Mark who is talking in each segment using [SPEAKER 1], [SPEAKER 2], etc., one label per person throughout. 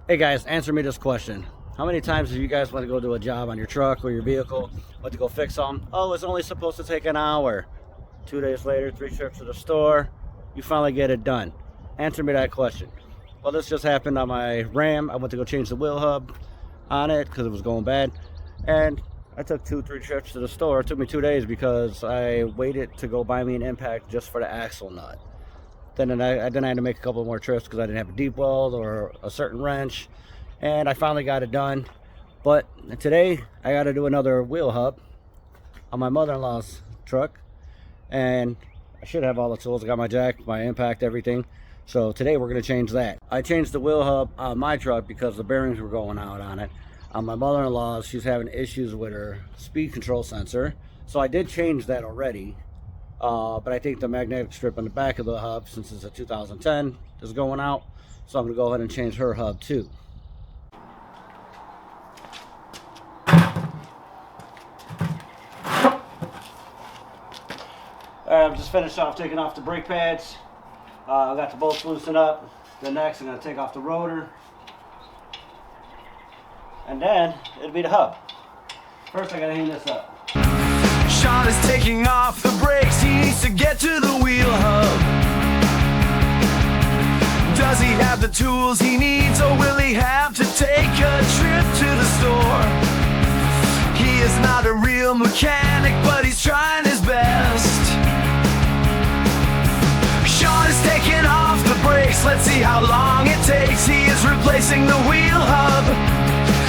[SPEAKER 1] Hey guys, answer me this question. How many times have you guys want to go do a job on your truck or your vehicle, want to go fix something? Oh, it's only supposed to take an hour. 2 days later, 3 trips to the store, you finally get it done. Answer me that question. Well, this just happened on my Ram. I went to go change the wheel hub on it because it was going bad. And I took 2-3 trips to the store. It took me 2 days because I waited to go buy me an impact just for the axle nut. Then I had to make a couple more trips because I didn't have a deep weld or a certain wrench. And I finally got it done. But today I got to do another wheel hub on my mother-in-law's truck. And I should have all the tools. I got my jack, my impact, everything. So today we're going to change that. I changed the wheel hub on my truck because the bearings were going out on it. On my mother-in-law's, she's having issues with her speed control sensor. So I did change that already. But I think the magnetic strip on the back of the hub, since it's a 2010, is going out. So I'm going to go ahead and change her hub too. Alright, I've just finished off taking off the brake pads. I got the bolts loosened up. Then next I'm going to take off the rotor. And then it'll be the hub. First I got to hang this up.
[SPEAKER 2] Sean is taking off the brakes, he needs to get to the wheel hub. Does he have the tools he needs, or will he have to take a trip to the store? He is not a real mechanic, but he's trying his best. Sean is taking off the brakes, let's see how long it takes. He is replacing the wheel hub.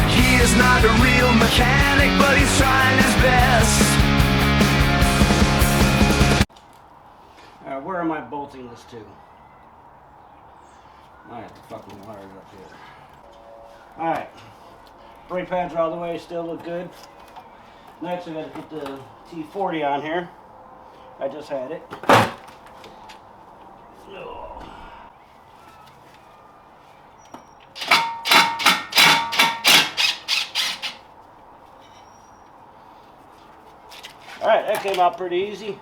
[SPEAKER 2] He is not a real mechanic, but he's trying his best.
[SPEAKER 1] Alright, where am I bolting this to? I have to fucking wire it up here. Alright. Brake pads are all the way, still look good. Next I gotta put the T40 on here. I just had it. Alright, that came out pretty easy.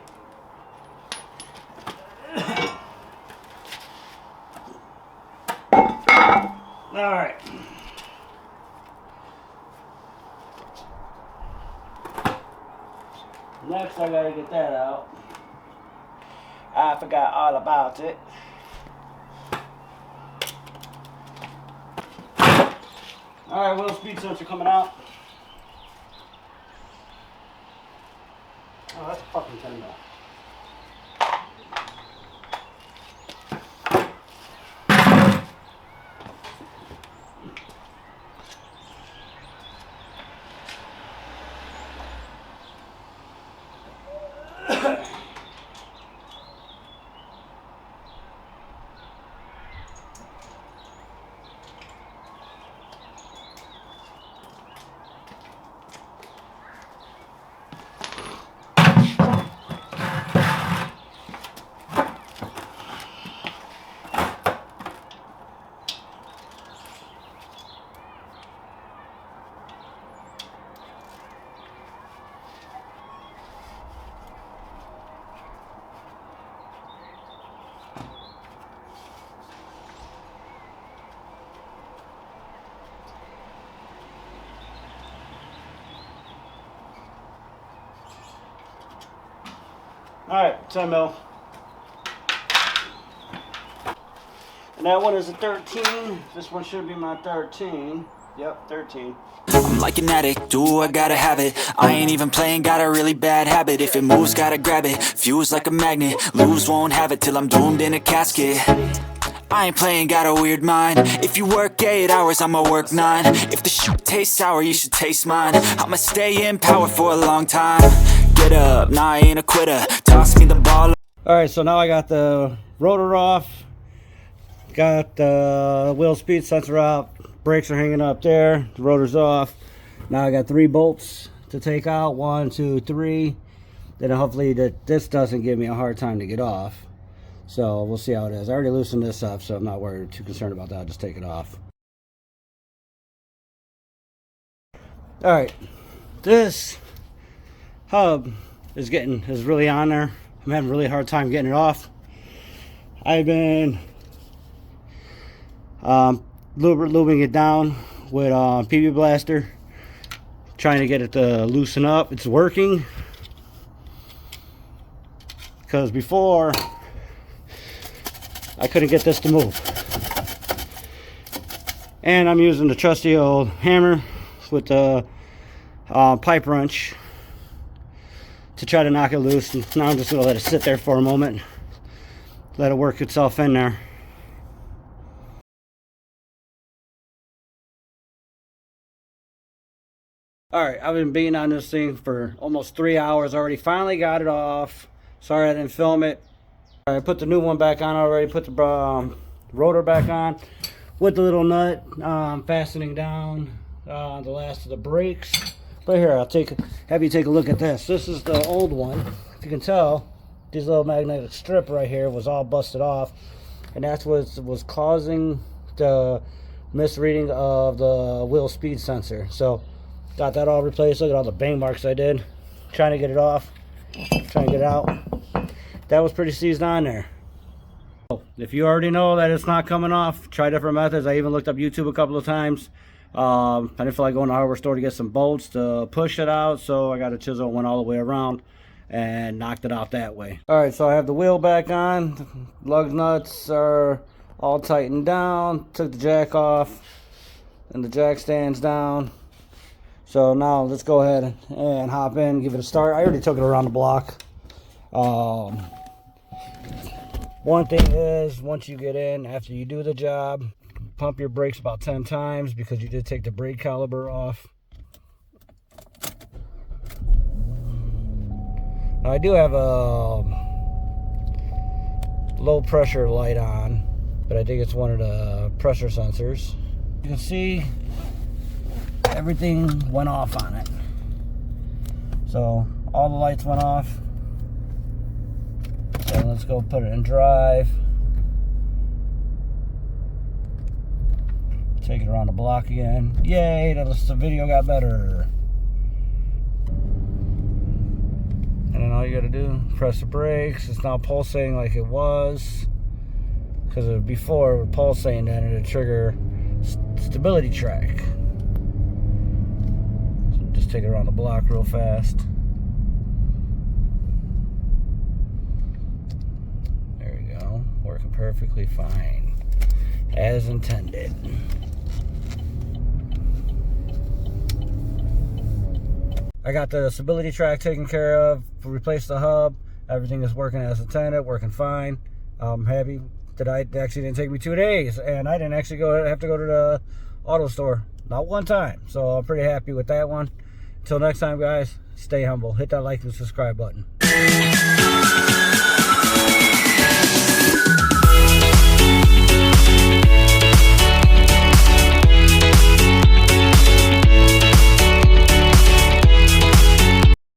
[SPEAKER 1] Alright. Next I gotta get that out. I forgot all about it. Alright, wheel speed sensor coming out. Oh, that's fucking 10 mil. Alright, 10 mil. And that one is a 13. This one should be my 13. Yep, 13.
[SPEAKER 2] I'm like an addict, do I gotta have it. I ain't even playing, got a really bad habit. If it moves, gotta grab it, fuse like a magnet. Lose, won't have it till I'm doomed in a casket. I ain't playing, got a weird mind. If you work 8 hours, I'ma work 9. If the shit tastes sour, you should taste mine. I'ma stay in power for a long time. Get up, nah, I ain't a quitter. Toss me the ball.
[SPEAKER 1] Alright, so now I got the rotor off. Got the wheel speed sensor out. Brakes are hanging up there. The rotor's off. Now I got 3 bolts to take out. 1, 2, 3. Then hopefully this doesn't give me a hard time to get off. So we'll see how it is. I already loosened this up, so I'm not worried, too concerned about that. I'll just take it off. Alright. This hub is really on there. I'm having a really hard time getting it off. I've been lubing it down with PB Blaster, trying to get it to loosen up. It's working, because before I couldn't get this to move. And I'm using the trusty old hammer with the pipe wrench to try to knock it loose. And now I'm just going to let it sit there for a moment, let it work itself in there. Alright, I've been beating on this thing for almost 3 hours already. Finally got it off. Sorry I didn't film it. I put the new one back on already, put the rotor back on with the little nut, fastening down the last of the brakes. But here, I'll have you take a look at this. This is the old one. If you can tell, this little magnetic strip right here was all busted off, and that's what was causing the misreading of the wheel speed sensor. So got that all replaced. Look at all the bang marks I did trying to get it off, trying to get it out. That was pretty seized on there. If you already know that it's not coming off, try different methods. I even looked up YouTube a couple of times. I didn't feel like going to the hardware store to get some bolts to push it out, so I got a chisel, went all the way around and knocked it out that way. Alright, so I have the wheel back on. Lug nuts are all tightened down. Took the jack off and the jack stands down. So now let's go ahead and hop in, give it a start. I already took it around the block. One thing is, once you get in, after you do the job, pump your brakes about 10 times, because you did take the brake caliper off. Now I do have a low pressure light on, but I think it's one of the pressure sensors. You can see everything went off on it. So all the lights went off. So let's go put it in drive. Take it around the block again. Yay, the video got better. And then all you gotta do, press the brakes. It's now pulsating like it was, because before it was pulsating, then it'd trigger stability track. So just take it around the block real fast. There we go, working perfectly fine, as intended. I got the stability track taken care of, replaced the hub. Everything is working as intended, working fine. I'm happy that it actually didn't take me 2 days, and I didn't actually have to go to the auto store, not one time. So I'm pretty happy with that one. Until next time, guys, stay humble. Hit that like and subscribe button.